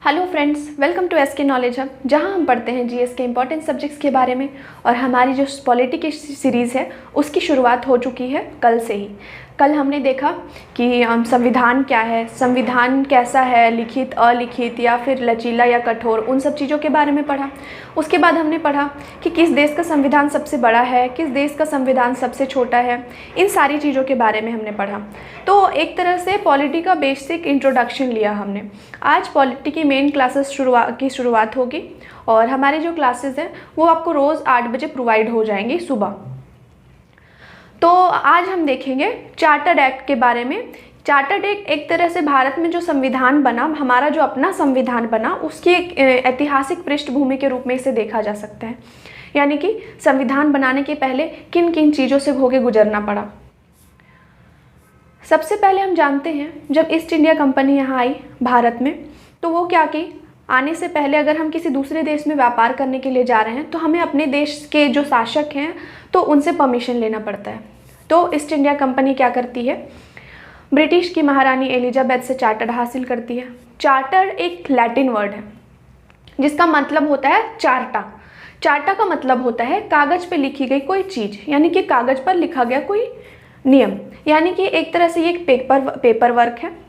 Hello friends, welcome to SK knowledge hub, जहां हम पढ़ते हैं जीएस के इंपॉर्टेंट सब्जेक्ट्स के बारे में। और हमारी जो पॉलिटी की सीरीज़ है उसकी शुरुआत हो चुकी है कल से ही। कल हमने देखा कि संविधान क्या है, संविधान कैसा है, लिखित, अलिखित या फिर लचीला या कठोर, उन सब चीज़ों के बारे में पढ़ा। उसके बाद हमने पढ़ा कि किस देश का संविधान सबसे बड़ा है, किस देश का संविधान सबसे छोटा है। इन सारी चीज़ों के बारे में हमने पढ़ा। तो एक तरह से पॉलिटी का बेसिक इंट्रोडक्शन लिया हमने। आज पॉलिटी की मेन क्लासेस शुरुआत होगी और हमारे जो क्लासेस हैं वो आपको रोज़ 8 बजे प्रोवाइड हो जाएंगी सुबह। तो आज हम देखेंगे चार्टर्ड एक्ट के बारे में। चार्टर्ड एक्ट एक तरह से भारत में जो संविधान बना, हमारा जो अपना संविधान बना, उसकी एक ऐतिहासिक पृष्ठभूमि के रूप में इसे देखा जा सकता है। यानी कि संविधान बनाने के पहले किन किन चीज़ों से होके गुजरना पड़ा। सबसे पहले हम जानते हैं जब ईस्ट इंडिया कंपनी यहाँ आई भारत में, तो वो क्या की, आने से पहले अगर हम किसी दूसरे देश में व्यापार करने के लिए जा रहे हैं तो हमें अपने देश के जो शासक हैं तो उनसे परमिशन लेना पड़ता है। तो ईस्ट इंडिया कंपनी क्या करती है, ब्रिटिश की महारानी एलिजाबेथ से चार्टर हासिल करती है। चार्टर एक लैटिन वर्ड है जिसका मतलब होता है चार्टा। चार्टा का मतलब होता है कागज़ पे लिखी गई कोई चीज़, यानी कि कागज़ पर लिखा गया कोई नियम, यानी कि एक तरह से ये एक पेपर वर्क है।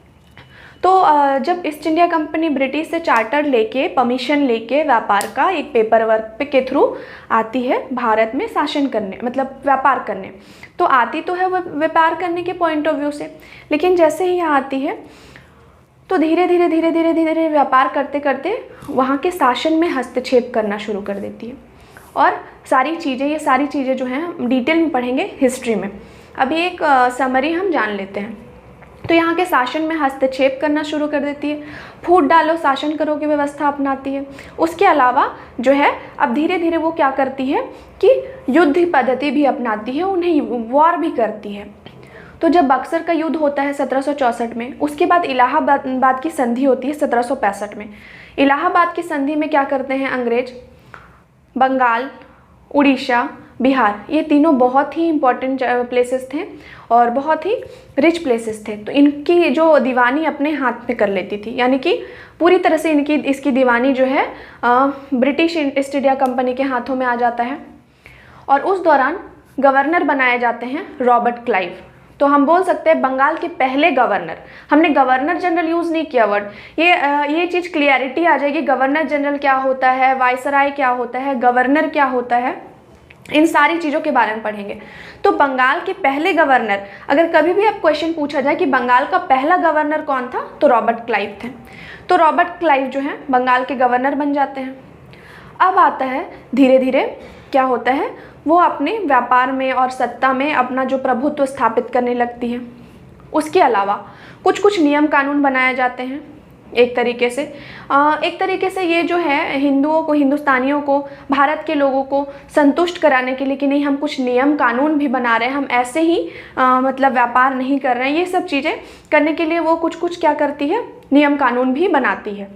तो जब ईस्ट इंडिया कंपनी ब्रिटिश से चार्टर लेके, परमिशन लेके व्यापार का एक पेपर वर्क के थ्रू आती है भारत में शासन करने, मतलब व्यापार करने, तो आती तो है व्यापार करने के पॉइंट ऑफ व्यू से, लेकिन जैसे ही यहाँ आती है तो धीरे धीरे व्यापार करते करते वहाँ के शासन में हस्तक्षेप करना शुरू कर देती है। और ये सारी चीज़ें जो हैं हम डिटेल में पढ़ेंगे हिस्ट्री में। अभी एक समरी हम जान लेते हैं। तो यहाँ के शासन में हस्तक्षेप करना शुरू कर देती है, फूट डालो शासन करो की व्यवस्था अपनाती है। उसके अलावा जो है अब धीरे धीरे वो क्या करती है कि युद्ध पद्धति भी अपनाती है, उन्हें वॉर भी करती है। तो जब बक्सर का युद्ध होता है 1764 में, उसके बाद इलाहाबाद की संधि होती है 1765 में। इलाहाबाद की संधि में क्या करते हैं अंग्रेज, बंगाल, उड़ीसा, बिहार, ये तीनों बहुत ही इम्पॉर्टेंट प्लेसेस थे और बहुत ही रिच प्लेसेस थे। तो इनकी जो दीवानी अपने हाथ में कर लेती थी, यानी कि पूरी तरह से इसकी दीवानी जो है ब्रिटिश ईस्ट इंडिया कंपनी के हाथों में आ जाता है। और उस दौरान गवर्नर बनाए जाते हैं रॉबर्ट क्लाइव। तो हम बोल सकते हैं बंगाल के पहले गवर्नर। हमने गवर्नर जनरल यूज़ नहीं किया वर्ड, ये चीज़ क्लियरिटी आ जाएगी। गवर्नर जनरल क्या होता है, वाइसराय क्या होता है, गवर्नर क्या होता है, इन सारी चीज़ों के बारे में पढ़ेंगे। तो बंगाल के पहले गवर्नर, अगर कभी भी आप क्वेश्चन पूछा जाए कि बंगाल का पहला गवर्नर कौन था, तो रॉबर्ट क्लाइव थे। तो रॉबर्ट क्लाइव जो है बंगाल के गवर्नर बन जाते हैं। अब आता है धीरे धीरे क्या होता है, वो अपने व्यापार में और सत्ता में अपना जो प्रभुत्व स्थापित करने लगती है। उसके अलावा कुछ नियम कानून बनाए जाते हैं। एक तरीके से ये जो है हिंदुओं को, हिंदुस्तानियों को, भारत के लोगों को संतुष्ट कराने के लिए कि नहीं, हम कुछ नियम कानून भी बना रहे हैं, हम ऐसे ही मतलब व्यापार नहीं कर रहे हैं, ये सब चीज़ें करने के लिए वो कुछ क्या करती है, नियम कानून भी बनाती है।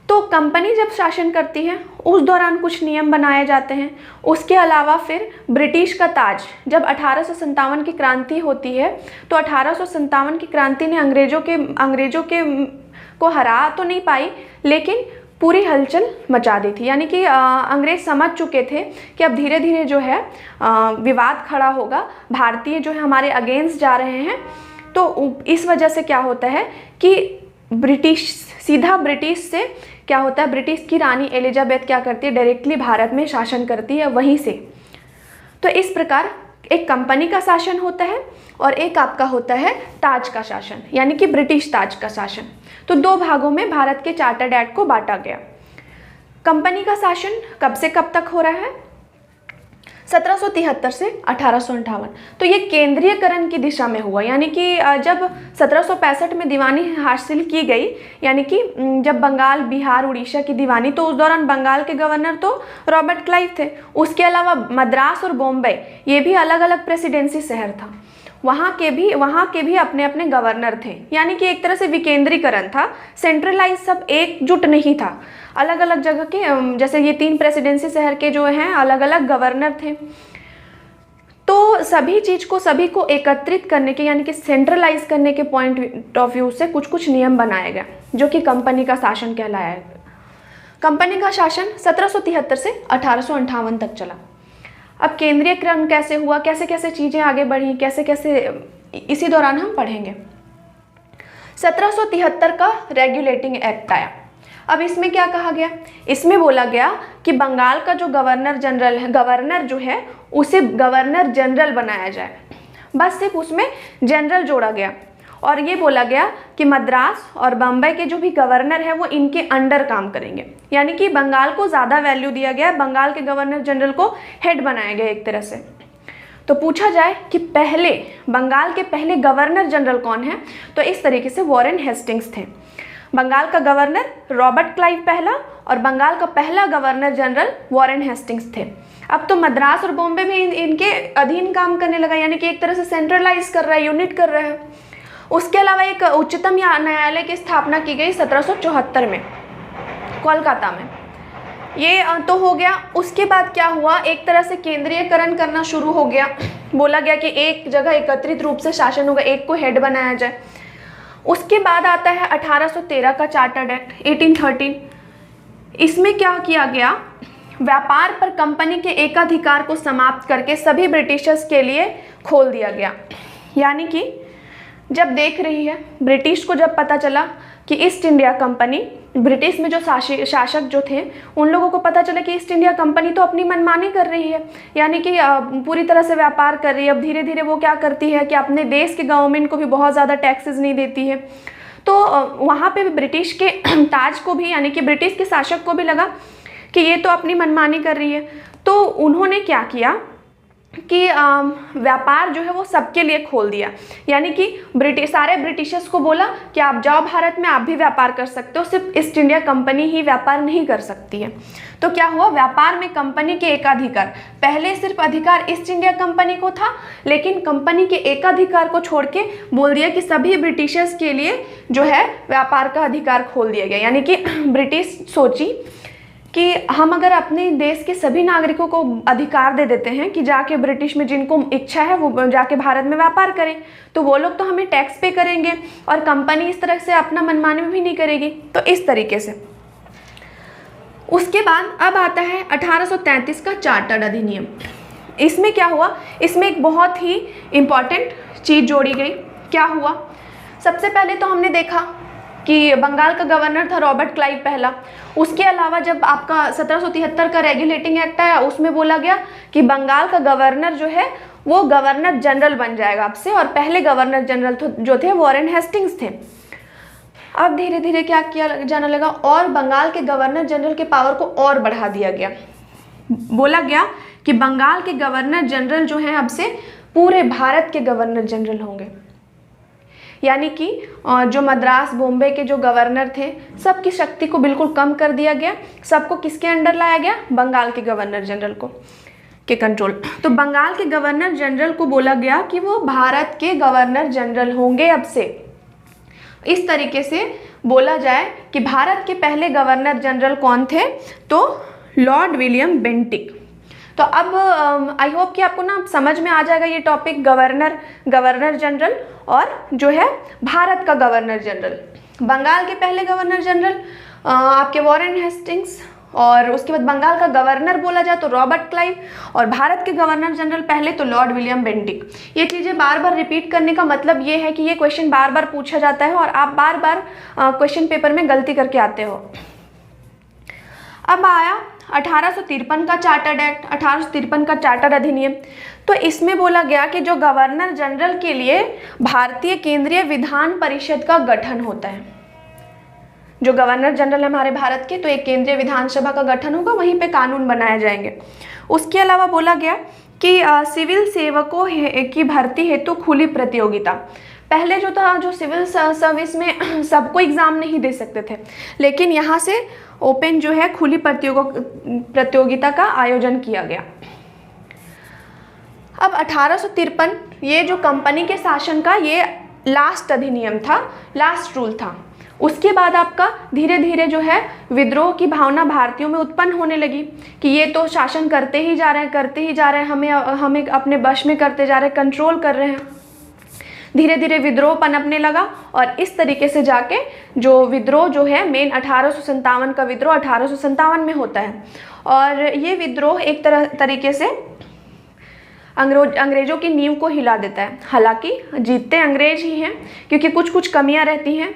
तो कंपनी जब शासन करती है उस दौरान कुछ नियम बनाए जाते हैं। उसके अलावा फिर ब्रिटिश का ताज, जब 1857 की क्रांति होती है, तो 1857 की क्रांति ने अंग्रेज़ों के को हरा तो नहीं पाई, लेकिन पूरी हलचल मचा दी थी। यानी कि अंग्रेज समझ चुके थे कि अब धीरे धीरे जो है विवाद खड़ा होगा, भारतीय जो है हमारे अगेंस्ट जा रहे हैं। तो इस वजह से क्या होता है कि सीधा ब्रिटिश से क्या होता है, ब्रिटिश की रानी एलिजाबेथ क्या करती है, डायरेक्टली भारत में शासन करती है वहीं से। तो इस प्रकार एक कंपनी का शासन होता है और एक आपका होता है ताज का शासन, यानी कि ब्रिटिश ताज का शासन। तो दो भागों में भारत के चार्टर्ड एक्ट को बांटा गया। कंपनी का शासन कब से कब तक हो रहा है, 1773 से 1858। तो ये केंद्रीयकरण की दिशा में हुआ, यानी कि जब 1765 में दीवानी हासिल की गई, यानी कि जब बंगाल, बिहार, उड़ीसा की दीवानी, तो उस दौरान बंगाल के गवर्नर तो रॉबर्ट क्लाइव थे। उसके अलावा मद्रास और बॉम्बे, ये भी अलग अलग प्रेसिडेंसी शहर था, वहाँ के भी अपने अपने गवर्नर थे। यानी कि एक तरह से विकेंद्रीकरण था, सेंट्रलाइज सब एकजुट नहीं था। अलग अलग जगह के, जैसे ये 3 प्रेसिडेंसी शहर के जो हैं अलग अलग गवर्नर थे। तो तो सभी चीज़ को, सभी को एकत्रित करने के यानी कि सेंट्रलाइज करने के पॉइंट ऑफ व्यू से कुछ कुछ नियम बनाए गए जो कि कंपनी का शासन कहलाया। कंपनी का शासन 1773 से 1858 तक चला। अब केंद्रीयकरण कैसे हुआ, कैसे कैसे चीज़ें आगे बढ़ी, कैसे कैसे, इसी दौरान हम पढ़ेंगे। 1773 का रेगुलेटिंग एक्ट आया। अब इसमें क्या कहा गया, इसमें बोला गया कि बंगाल का जो गवर्नर जनरल है, गवर्नर जो है उसे गवर्नर जनरल बनाया जाए। बस सिर्फ उसमें जनरल जोड़ा गया और ये बोला गया कि मद्रास और बम्बई के जो भी गवर्नर है वो इनके अंडर काम करेंगे। यानी कि बंगाल को ज़्यादा वैल्यू दिया गया, बंगाल के गवर्नर जनरल को हेड बनाया गया एक तरह से। तो पूछा जाए कि पहले बंगाल के पहले गवर्नर जनरल कौन है, तो इस तरीके से वॉरेन हेस्टिंग्स थे। बंगाल का गवर्नर रॉबर्ट क्लाइव पहला और बंगाल का पहला गवर्नर जनरल वॉरेन हेस्टिंग्स थे। अब तो मद्रास और बॉम्बे भी इनके अधीन काम करने लगा, यानी कि एक तरह से सेंट्रलाइज कर रहा है, यूनिट कर रहा है। उसके अलावा एक उच्चतम न्यायालय की स्थापना की गई 1774 में कोलकाता में। ये तो हो गया। उसके बाद क्या हुआ, एक तरह से केंद्रीयकरण करना शुरू हो गया। बोला गया कि एक जगह एकत्रित रूप से शासन होगा, एक को हेड बनाया जाए। उसके बाद आता है 1813 का चार्टर्ड एक्ट 1813। इसमें क्या किया गया, व्यापार पर कंपनी के एकाधिकार को समाप्त करके सभी ब्रिटिशर्स के लिए खोल दिया गया। यानी कि जब देख रही है, ब्रिटिश को जब पता चला कि ईस्ट इंडिया कंपनी, ब्रिटिश में जो शासक जो थे उन लोगों को पता चला कि ईस्ट इंडिया कंपनी तो अपनी मनमानी कर रही है, यानी कि पूरी तरह से व्यापार कर रही है। अब धीरे धीरे वो क्या करती है कि अपने देश के गवर्नमेंट को भी बहुत ज़्यादा टैक्सेस नहीं देती है। तो वहाँ पे भी ब्रिटिश के ताज को भी, यानी कि ब्रिटिश के शासक को भी लगा कि ये तो अपनी मनमानी कर रही है। तो उन्होंने क्या किया कि व्यापार जो है वो सबके लिए खोल दिया। यानी कि सारे ब्रिटिशर्स को बोला कि आप जाओ भारत में, आप भी व्यापार कर सकते हो, सिर्फ ईस्ट इंडिया कंपनी ही व्यापार नहीं कर सकती है। तो क्या हुआ, व्यापार में कंपनी के एकाधिकार, पहले सिर्फ अधिकार ईस्ट इंडिया कंपनी को था, लेकिन कंपनी के एकाधिकार को छोड़ के बोल दिया कि सभी ब्रिटिशर्स के लिए जो है व्यापार का अधिकार खोल दिया गया। यानी कि ब्रिटिश सोची कि हम अगर अपने देश के सभी नागरिकों को अधिकार दे देते हैं कि जाके ब्रिटिश में जिनको इच्छा है वो जाके भारत में व्यापार करें, तो वो लोग तो हमें टैक्स पे करेंगे और कंपनी इस तरह से अपना मनमानी भी नहीं करेगी। तो इस तरीके से उसके बाद अब आता है 1833 का चार्टर्ड अधिनियम। इसमें क्या हुआ, इसमें एक बहुत ही इम्पॉर्टेंट चीज़ जोड़ी गई। क्या हुआ, सबसे पहले तो हमने देखा कि बंगाल का गवर्नर था रॉबर्ट क्लाइव पहला। उसके अलावा जब आपका 1773 का रेगुलेटिंग एक्ट आया, उसमें बोला गया कि बंगाल का गवर्नर जो है वो गवर्नर जनरल बन जाएगा अब से, और पहले गवर्नर जनरल जो थे वॉरेन हेस्टिंग्स थे। अब धीरे धीरे क्या किया जाने लगा, और बंगाल के गवर्नर जनरल के पावर को और बढ़ा दिया गया। बोला गया कि बंगाल के गवर्नर जनरल जो हैं अब से पूरे भारत के गवर्नर जनरल होंगे। यानी कि जो मद्रास बॉम्बे के जो गवर्नर थे सबकी शक्ति को बिल्कुल कम कर दिया गया, सबको किसके अंडर लाया गया, बंगाल के गवर्नर जनरल को के कंट्रोल। तो बंगाल के गवर्नर जनरल को बोला गया कि वो भारत के गवर्नर जनरल होंगे अब से। इस तरीके से बोला जाए कि भारत के पहले गवर्नर जनरल कौन थे, तो लॉर्ड विलियम बेंटिक। तो अब आई होप कि आपको ना समझ में आ जाएगा ये टॉपिक, गवर्नर जनरल और जो है भारत का गवर्नर जनरल। बंगाल के पहले गवर्नर जनरल आपके वॉरेन हेस्टिंग्स, और उसके बाद बंगाल का गवर्नर बोला जाए तो रॉबर्ट क्लाइव, और भारत के गवर्नर जनरल पहले तो लॉर्ड विलियम बेंटिक। ये चीज़ें बार बार रिपीट करने का मतलब ये है कि ये क्वेश्चन बार बार पूछा जाता है और आप बार बार क्वेश्चन पेपर में गलती करके आते हो। अब आया 1853 का चार्टर्ड एक्ट, 1853 का चार्टर्ड अधिनियम। तो इसमें बोला गया कि जो गवर्नर जनरल के लिए भारतीय केंद्रीय विधान परिषद का गठन होता है। जो गवर्नर जनरल है हमारे भारत के, तो एक केंद्रीय विधानसभा का गठन होगा, वहीं पे कानून बनाए जाएंगे। उसके अलावा बोला गया कि सिविल सेवकों की भर्ती हेतु खुली प्रतियोगिता। पहले जो था, जो सिविल सर्विस में सबको एग्ज़ाम नहीं दे सकते थे, लेकिन यहाँ से ओपन जो है खुली प्रतियोगिता का आयोजन किया गया। अब 1853 ये जो कंपनी के शासन का ये लास्ट अधिनियम था, लास्ट रूल था। उसके बाद आपका धीरे धीरे जो है विद्रोह की भावना भारतीयों में उत्पन्न होने लगी कि ये तो शासन करते ही जा रहे हैं, हमें अपने वश में करते जा रहे हैं, कंट्रोल कर रहे हैं। धीरे धीरे विद्रोह पनपने लगा और इस तरीके से जाके जो विद्रोह जो है मेन 1857 का विद्रोह 1857 में होता है। और ये विद्रोह एक तरीके से अंग्रेज़ों की नींव को हिला देता है। हालांकि जीतते अंग्रेज ही हैं, क्योंकि कुछ कुछ कमियां रहती हैं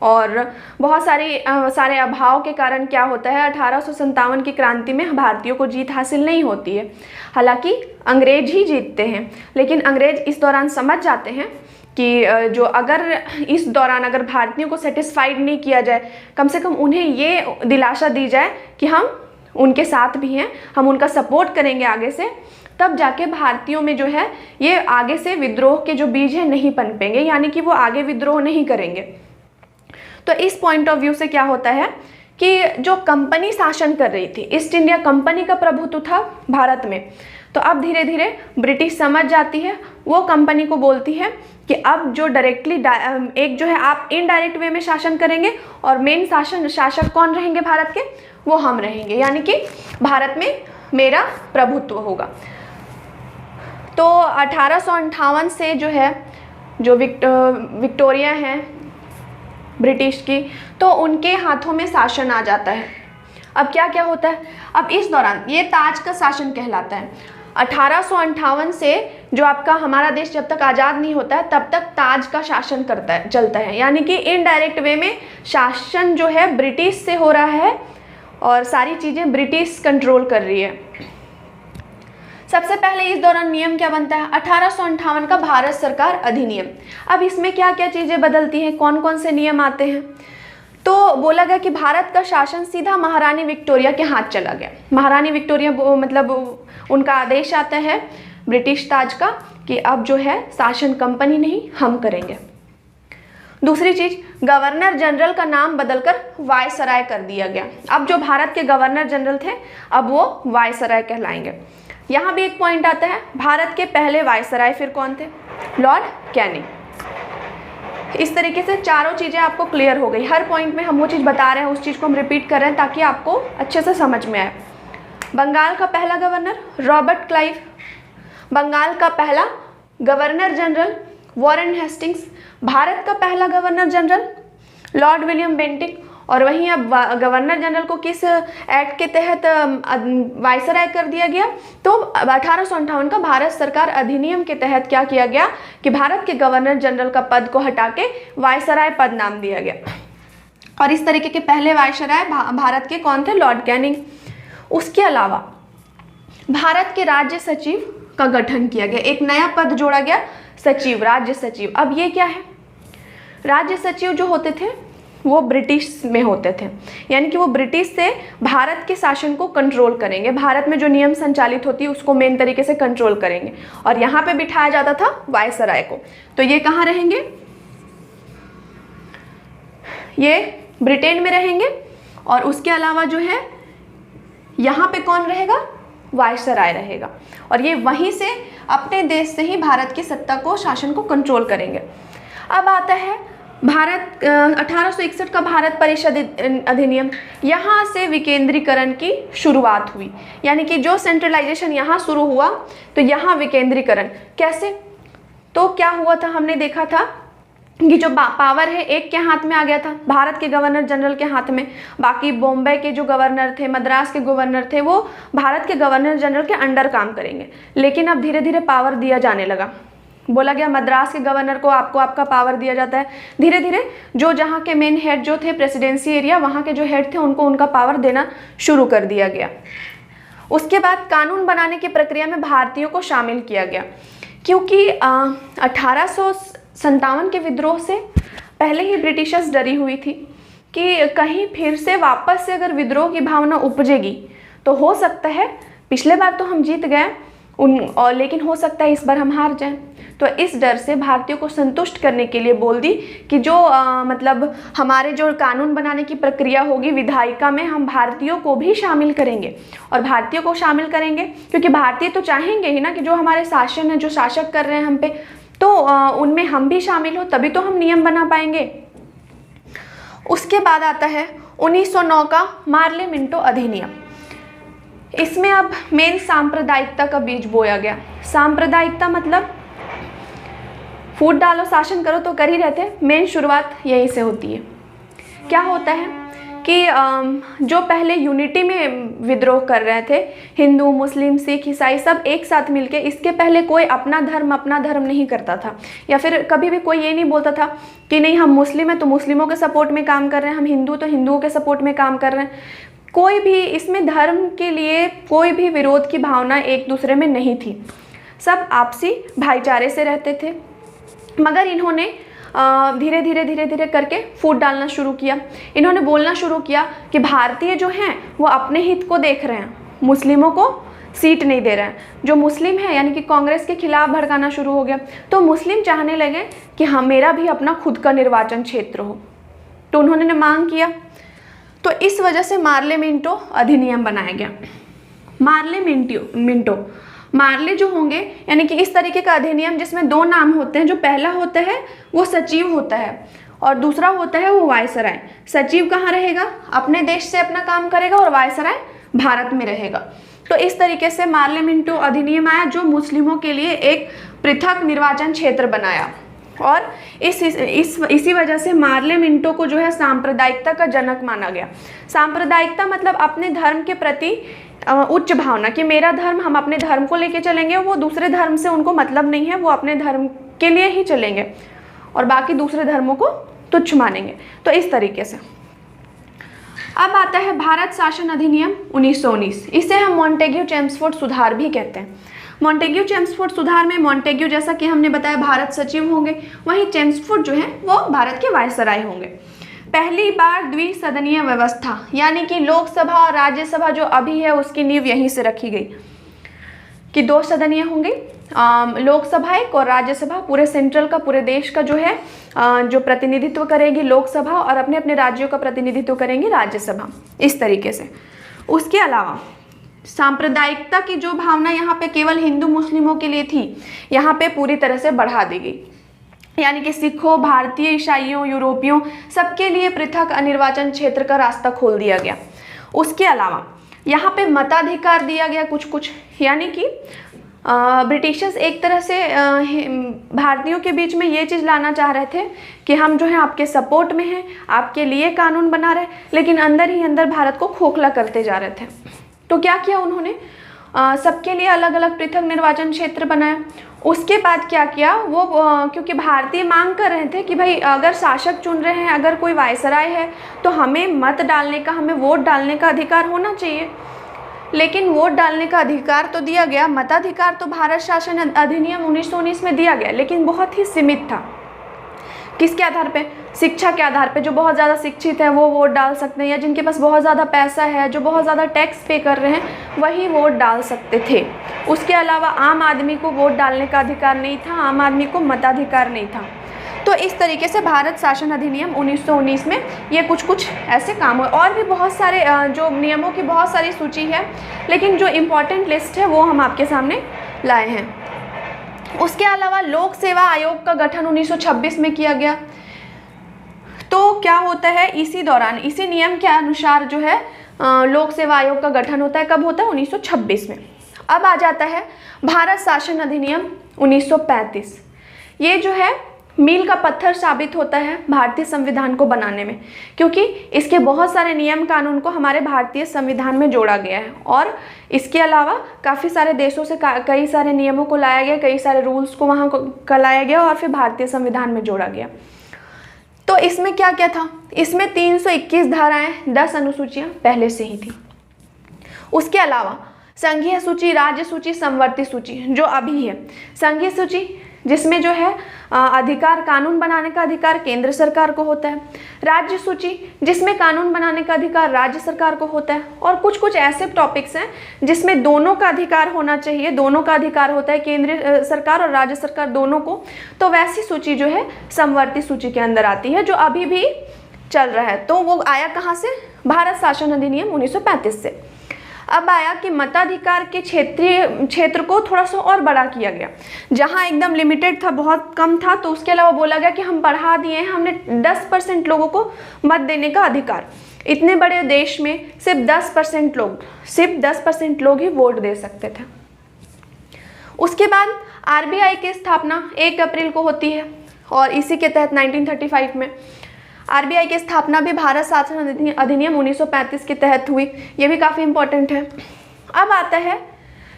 और बहुत सारे अभाव के कारण क्या होता है 1857 की क्रांति में भारतीयों को जीत हासिल नहीं होती है। हालांकि अंग्रेज ही जीतते हैं, लेकिन अंग्रेज इस दौरान समझ जाते हैं कि जो इस दौरान अगर भारतीयों को सेटिस्फाइड नहीं किया जाए, कम से कम उन्हें ये दिलासा दी जाए कि हम उनके साथ भी हैं, हम उनका सपोर्ट करेंगे आगे से, तब जाके भारतीयों में जो है ये आगे से विद्रोह के जो बीज हैं नहीं पनपेंगे, यानी कि वो आगे विद्रोह नहीं करेंगे। तो इस पॉइंट ऑफ व्यू से क्या होता है कि जो कंपनी शासन कर रही थी, ईस्ट इंडिया कंपनी का प्रभुत्व था भारत में, तो अब धीरे धीरे ब्रिटिश समझ जाती है, वो कंपनी को बोलती है कि अब जो डायरेक्टली एक जो है आप इनडायरेक्ट वे में शासन करेंगे और मेन शासक कौन रहेंगे भारत के, वो हम रहेंगे, यानी कि भारत में मेरा प्रभुत्व होगा। तो 1858 से जो है जो विक्टोरिया हैं ब्रिटिश की, तो उनके हाथों में शासन आ जाता है। अब क्या क्या होता है, अब इस दौरान ये ताज का शासन कहलाता है। 1858 से जो आपका हमारा देश जब तक आज़ाद नहीं होता है तब तक ताज का शासन चलता है, यानी कि इनडायरेक्ट वे में शासन जो है ब्रिटिश से हो रहा है और सारी चीज़ें ब्रिटिश कंट्रोल कर रही है। सबसे पहले इस दौरान नियम क्या बनता है, 1858 का भारत सरकार अधिनियम। अब इसमें क्या क्या चीज़ें बदलती हैं, कौन कौन से नियम आते हैं, तो बोला गया कि भारत का शासन सीधा महारानी विक्टोरिया के हाथ चला गया। महारानी विक्टोरिया मतलब उनका आदेश आता है ब्रिटिश ताज का कि अब जो है शासन कंपनी नहीं हम करेंगे। दूसरी चीज, गवर्नर जनरल का नाम बदलकर वायसराय कर दिया गया। अब जो भारत के गवर्नर जनरल थे अब वो वायसराय कहलाएंगे। यहाँ भी एक पॉइंट आता है, भारत के पहले वायसराय फिर कौन थे, लॉर्ड कैनिंग। इस तरीके से चारों चीज़ें आपको क्लियर हो गई। हर पॉइंट में हम वो चीज़ बता रहे हैं, उस चीज़ को हम रिपीट कर रहे हैं ताकि आपको अच्छे से समझ में आए। बंगाल का पहला गवर्नर रॉबर्ट क्लाइव, बंगाल का पहला governor general Warren Hastings, Bharat का पहला governor general Lord William Bentinck. और वहीं अब गवर्नर जनरल को किस एक्ट के तहत वायसराय कर दिया गया, तो 1858 का भारत सरकार अधिनियम के तहत क्या किया गया कि भारत के गवर्नर जनरल का पद को हटा के वायसराय पद नाम दिया गया। और इस तरीके के पहले वायसराय भारत के कौन थे, लॉर्ड कैनिंग। उसके अलावा भारत के राज्य सचिव का गठन किया गया, एक नया पद जोड़ा गया, सचिव, राज्य सचिव। अब ये क्या है, राज्य सचिव जो होते थे वो ब्रिटिश में होते थे, यानी कि वो ब्रिटिश से भारत के शासन को कंट्रोल करेंगे, भारत में जो नियम संचालित होती है उसको मेन तरीके से कंट्रोल करेंगे। और यहाँ पे बिठाया जाता था वायसराय को। तो ये कहाँ रहेंगे, ये ब्रिटेन में रहेंगे। और उसके अलावा जो है यहाँ पे कौन रहेगा, वायसराय रहेगा। और ये वहीं से अपने देश से ही भारत की सत्ता को, शासन को कंट्रोल करेंगे। अब आता है भारत 1861 का भारत परिषद अधिनियम। यहाँ से विकेंद्रीकरण की शुरुआत हुई, यानी कि जो सेंट्रलाइजेशन यहाँ शुरू हुआ तो यहाँ विकेंद्रीकरण कैसे, तो क्या हुआ था, हमने देखा था कि जो पावर है एक के हाथ में आ गया था, भारत के गवर्नर जनरल के हाथ में। बाकी बॉम्बे के जो गवर्नर थे, मद्रास के गवर्नर थे, वो भारत के गवर्नर जनरल के अंडर काम करेंगे। लेकिन अब धीरे धीरे पावर दिया जाने लगा, बोला गया मद्रास के गवर्नर को आपका पावर दिया जाता है। धीरे धीरे जो जहाँ के मेन हेड जो थे प्रेसिडेंसी एरिया, वहाँ के जो हेड थे उनको उनका पावर देना शुरू कर दिया गया। उसके बाद कानून बनाने की प्रक्रिया में भारतीयों को शामिल किया गया, क्योंकि 1857 के विद्रोह से पहले ही ब्रिटिशर्स डरी हुई थी कि कहीं फिर से वापस से अगर विद्रोह की भावना उपजेगी तो हो सकता है, पिछले बार तो हम जीत गए और लेकिन हो सकता है इस बार हम हार जाएं। तो इस डर से भारतीयों को संतुष्ट करने के लिए बोल दी कि जो मतलब हमारे जो कानून बनाने की प्रक्रिया होगी विधायिका में, हम भारतीयों को भी शामिल करेंगे। और भारतीयों को शामिल करेंगे क्योंकि भारतीय तो चाहेंगे ही ना कि जो हमारे शासन है, जो शासक कर रहे हैं हम पे, तो उनमें हम भी शामिल हो, तभी तो हम नियम बना पाएंगे। उसके बाद आता है 1909 का मार्ले मिंटो अधिनियम। इसमें अब मेन सांप्रदायिकता का बीज बोया गया। सांप्रदायिकता मतलब फूट डालो शासन करो तो कर ही रहते, मेन शुरुआत यहीं से होती है। क्या होता है कि जो पहले यूनिटी में विद्रोह कर रहे थे, हिंदू मुस्लिम सिख ईसाई सब एक साथ मिलके, इसके पहले कोई अपना धर्म नहीं करता था, या फिर कभी भी कोई ये नहीं बोलता था कि नहीं हम मुस्लिम हैं तो मुस्लिमों के सपोर्ट में काम कर रहे हैं, हम हिंदू तो हिंदुओं के सपोर्ट में काम कर रहे हैं। कोई भी इसमें धर्म के लिए कोई भी विरोध की भावना एक दूसरे में नहीं थी, सब आपसी भाईचारे से रहते थे। मगर इन्होंने धीरे धीरे करके फूट डालना शुरू किया। इन्होंने बोलना शुरू किया कि भारतीय जो हैं वो अपने हित को देख रहे हैं, मुस्लिमों को सीट नहीं दे रहे हैं। जो मुस्लिम है यानी कि कांग्रेस के खिलाफ भड़काना शुरू हो गया। तो मुस्लिम चाहने लगे कि हाँ मेरा भी अपना खुद का निर्वाचन क्षेत्र हो, तो उन्होंने मांग किया। तो इस वजह से मार्ले मिंटो अधिनियम बनाया गया। मार्ले जो होंगे यानी कि इस तरीके का अधिनियम जिसमें दो नाम होते हैं। जो पहला होता है वो सचिव होता है और दूसरा होता है वो वायसराय। सचिव कहाँ रहेगा? अपने देश से अपना काम करेगा और वायसराय भारत में रहेगा। तो इस तरीके से मार्ले मिंटो अधिनियम आया जो मुस्लिमों के लिए एक पृथक निर्वाचन क्षेत्र बनाया। और इसी वजह से मार्ले मिंटो को जो है सांप्रदायिकता का जनक माना गया। सांप्रदायिकता मतलब अपने धर्म के प्रति उच्च भावना कि मेरा धर्म, हम अपने धर्म को लेके चलेंगे, वो दूसरे धर्म से उनको मतलब नहीं है, वो अपने धर्म के लिए ही चलेंगे और बाकी दूसरे धर्मों को तुच्छ मानेंगे। तो इस तरीके से अब आता है भारत शासन अधिनियम 1919। इसे हम मॉन्टेग्यू चेम्सफोर्ड सुधार भी कहते हैं। मॉन्टेग्यू चेम्सफोर्ड सुधार में मॉन्टेग्यू जैसा कि हमने बताया भारत सचिव होंगे, वहीं चेम्सफोर्ड जो है वो भारत के वायसराय होंगे। पहली बार द्विसदनीय व्यवस्था यानी कि लोकसभा और राज्यसभा जो अभी है उसकी नींव यहीं से रखी गई कि दो सदनीय होंगे, लोकसभा एक और राज्यसभा। पूरे सेंट्रल का, पूरे देश का जो है जो प्रतिनिधित्व करेगी लोकसभा और अपने अपने राज्यों का प्रतिनिधित्व करेंगी राज्यसभा, इस तरीके से। उसके अलावा सांप्रदायिकता की जो भावना यहाँ पे केवल हिंदू मुस्लिमों के लिए थी, यहाँ पे पूरी तरह से बढ़ा दी गई। यानी कि सिखों, भारतीय ईसाइयों, यूरोपियों सबके लिए पृथक निर्वाचन क्षेत्र का रास्ता खोल दिया गया। उसके अलावा यहाँ पे मताधिकार दिया गया कुछ, यानी कि ब्रिटिशर्स एक तरह से भारतीयों के बीच में ये चीज़ लाना चाह रहे थे कि हम जो है आपके सपोर्ट में हैं, आपके लिए कानून बना रहे, लेकिन अंदर ही अंदर भारत को खोखला करते जा रहे थे। तो क्या किया उन्होंने? सबके लिए अलग अलग पृथक निर्वाचन क्षेत्र बनाया। उसके बाद क्या किया वो, क्योंकि भारतीय मांग कर रहे थे कि भाई अगर शासक चुन रहे हैं, अगर कोई वायसराय है तो हमें मत डालने का, हमें वोट डालने का अधिकार होना चाहिए। लेकिन वोट डालने का अधिकार तो दिया गया, मताधिकार तो भारत शासन अधिनियम 1919 में दिया गया, लेकिन बहुत ही सीमित था। किसके आधार पे? शिक्षा के आधार पे। जो बहुत ज़्यादा शिक्षित है वो वोट डाल सकते हैं, या जिनके पास बहुत ज़्यादा पैसा है, जो बहुत ज़्यादा टैक्स पे कर रहे हैं, वही वोट डाल सकते थे। उसके अलावा आम आदमी को वोट डालने का अधिकार नहीं था, आम आदमी को मताधिकार नहीं था। तो इस तरीके से भारत शासन अधिनियम 1919 में ये कुछ ऐसे काम हुए। और भी बहुत सारे जो नियमों की बहुत सारी सूची है, लेकिन जो इम्पोर्टेंट लिस्ट है वो हम आपके सामने लाए हैं। उसके अलावा लोक सेवा आयोग का गठन 1926 में किया गया। तो क्या होता है, इसी दौरान इसी नियम के अनुसार जो है लोक सेवा आयोग का गठन होता है। कब होता है? 1926 में। अब आ जाता है भारत शासन अधिनियम 1935। ये जो है मील का पत्थर साबित होता है भारतीय संविधान को बनाने में, क्योंकि इसके बहुत सारे नियम कानून को हमारे भारतीय संविधान में जोड़ा गया है। और इसके अलावा काफ़ी सारे देशों से कई सारे नियमों को लाया गया, कई सारे रूल्स को वहाँ को लाया गया और फिर भारतीय संविधान में जोड़ा गया। तो इसमें क्या क्या था? इसमें 321 धाराएं, 10 अनुसूचियाँ पहले से ही थी। उसके अलावा संघीय सूची, राज्य सूची, समवर्ती सूची जो अभी है। संघीय सूची जिसमें जो है अधिकार, कानून बनाने का अधिकार केंद्र सरकार को होता है। राज्य सूची जिसमें कानून बनाने का अधिकार राज्य सरकार को होता है। और कुछ ऐसे टॉपिक्स हैं जिसमें दोनों का अधिकार होना चाहिए, दोनों का अधिकार होता है, केंद्र सरकार और राज्य सरकार दोनों को। तो वैसी सूची जो है समवर्ती सूची के अंदर आती है, जो अभी भी चल रहा है। तो वो आया कहाँ से? भारत शासन अधिनियम 1935 से। अब आया कि मताधिकार के क्षेत्र को थोड़ा सा और बड़ा किया गया। जहाँ एकदम लिमिटेड था, बहुत कम था, तो उसके अलावा बोला गया कि हम बढ़ा दिए हैं, हमने 10% लोगों को मत देने का अधिकार। इतने बड़े देश में सिर्फ 10% लोग ही वोट दे सकते थे। उसके बाद आरबीआई की स्थापना 1 अप्रैल को होती है और इसी के तहत 1935 में आरबीआई की स्थापना भी भारत शासन अधिनियम 1935 के तहत हुई। ये भी काफ़ी इम्पोर्टेंट है। अब आता है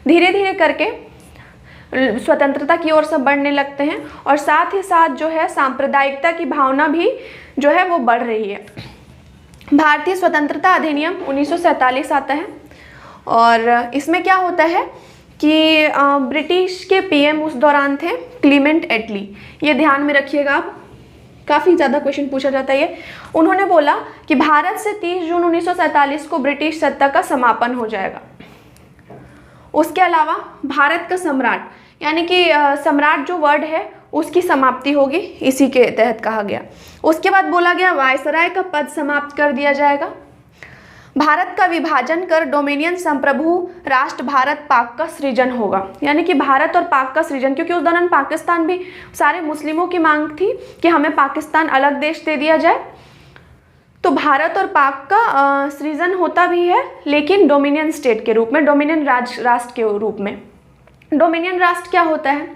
धीरे धीरे करके स्वतंत्रता की ओर सब बढ़ने लगते हैं और साथ ही साथ जो है सांप्रदायिकता की भावना भी जो है वो बढ़ रही है। भारतीय स्वतंत्रता अधिनियम 1947 आता है और इसमें क्या होता है कि ब्रिटिश के पीएम उस दौरान थे क्लीमेंट एटली। ये ध्यान में रखिएगा आप, काफ़ी ज़्यादा क्वेश्चन पूछा जाता है ये। उन्होंने बोला कि भारत से 30 जून 1947 को ब्रिटिश सत्ता का समापन हो जाएगा। उसके अलावा भारत का सम्राट, यानी कि सम्राट जो वर्ड है उसकी समाप्ति होगी, इसी के तहत कहा गया। उसके बाद बोला गया वायसराय का पद समाप्त कर दिया जाएगा। भारत का विभाजन कर डोमिनियन संप्रभु राष्ट्र भारत पाक का सृजन होगा, यानी कि भारत और पाक का सृजन, क्योंकि उस दौरान पाकिस्तान भी, सारे मुस्लिमों की मांग थी कि हमें पाकिस्तान अलग देश दे दिया जाए। तो भारत और पाक का सृजन होता भी है, लेकिन डोमिनियन स्टेट के रूप में, डोमिनियन राष्ट्र के रूप में। डोमिनियन राष्ट्र क्या होता है?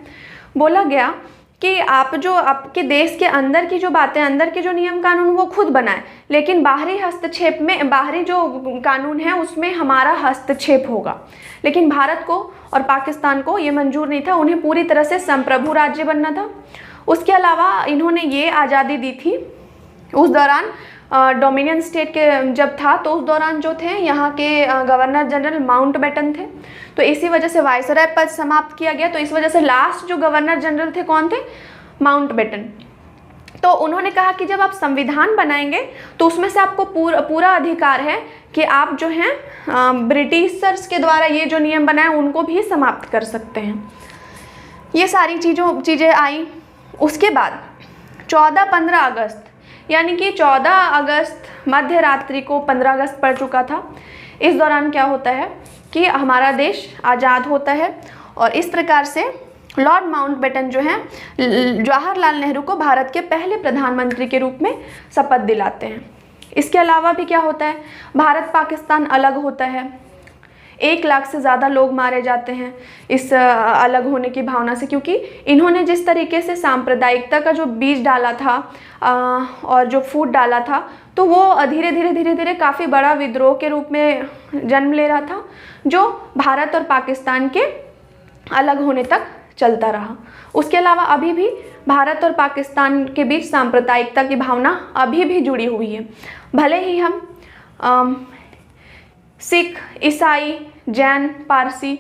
बोला गया कि आप जो आपके देश के अंदर की जो बातें, अंदर के जो नियम कानून वो खुद बनाएं, लेकिन बाहरी हस्तक्षेप में, बाहरी जो कानून है उसमें हमारा हस्तक्षेप होगा। लेकिन भारत को और पाकिस्तान को ये मंजूर नहीं था, उन्हें पूरी तरह से संप्रभु राज्य बनना था। उसके अलावा इन्होंने ये आज़ादी दी थी उस दौरान, डोमिनियन स्टेट के जब था तो उस दौरान जो थे यहाँ के गवर्नर जनरल माउंटबेटन थे, तो इसी वजह से वायसराय पद समाप्त किया गया। तो इस वजह से लास्ट जो गवर्नर जनरल थे कौन थे? माउंटबेटन। तो उन्होंने कहा कि जब आप संविधान बनाएंगे तो उसमें से आपको पूरा अधिकार है कि आप जो हैं ब्रिटिशर्स के द्वारा ये जो नियम बनाए उनको भी समाप्त कर सकते हैं। ये सारी चीज़ें आई। उसके बाद 14-15 अगस्त, यानी कि 14 अगस्त मध्य रात्रि को 15 अगस्त पड़ चुका था। इस दौरान क्या होता है कि हमारा देश आज़ाद होता है और इस प्रकार से लॉर्ड माउंटबेटन जो हैं जवाहरलाल नेहरू को भारत के पहले प्रधानमंत्री के रूप में शपथ दिलाते हैं। इसके अलावा भी क्या होता है, भारत पाकिस्तान अलग होता है, 1 लाख से ज़्यादा लोग मारे जाते हैं इस अलग होने की भावना से, क्योंकि इन्होंने जिस तरीके से सांप्रदायिकता का जो बीज डाला था और जो फूट डाला था, तो वो धीरे धीरे काफ़ी बड़ा विद्रोह के रूप में जन्म ले रहा था, जो भारत और पाकिस्तान के अलग होने तक चलता रहा। उसके अलावा अभी भी भारत और पाकिस्तान के बीच सांप्रदायिकता की भावना अभी भी जुड़ी हुई है। भले ही हम सिख, ईसाई, जैन, पारसी,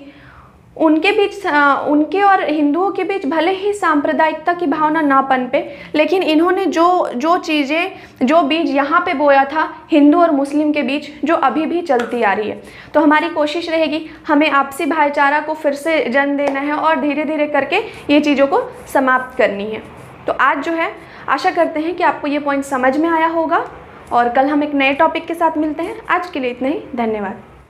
उनके बीच, उनके और हिंदुओं के बीच भले ही सांप्रदायिकता की भावना ना पनपे, लेकिन इन्होंने जो चीज़ें, जो बीज यहाँ पे बोया था हिंदू और मुस्लिम के बीच, जो अभी भी चलती आ रही है। तो हमारी कोशिश रहेगी हमें आपसी भाईचारा को फिर से जन्म देना है और धीरे धीरे करके ये चीज़ों को समाप्त करनी है। तो आज जो है आशा करते हैं कि आपको ये पॉइंट समझ में आया होगा और कल हम एक नए टॉपिक के साथ मिलते हैं। आज के लिए इतना ही, धन्यवाद।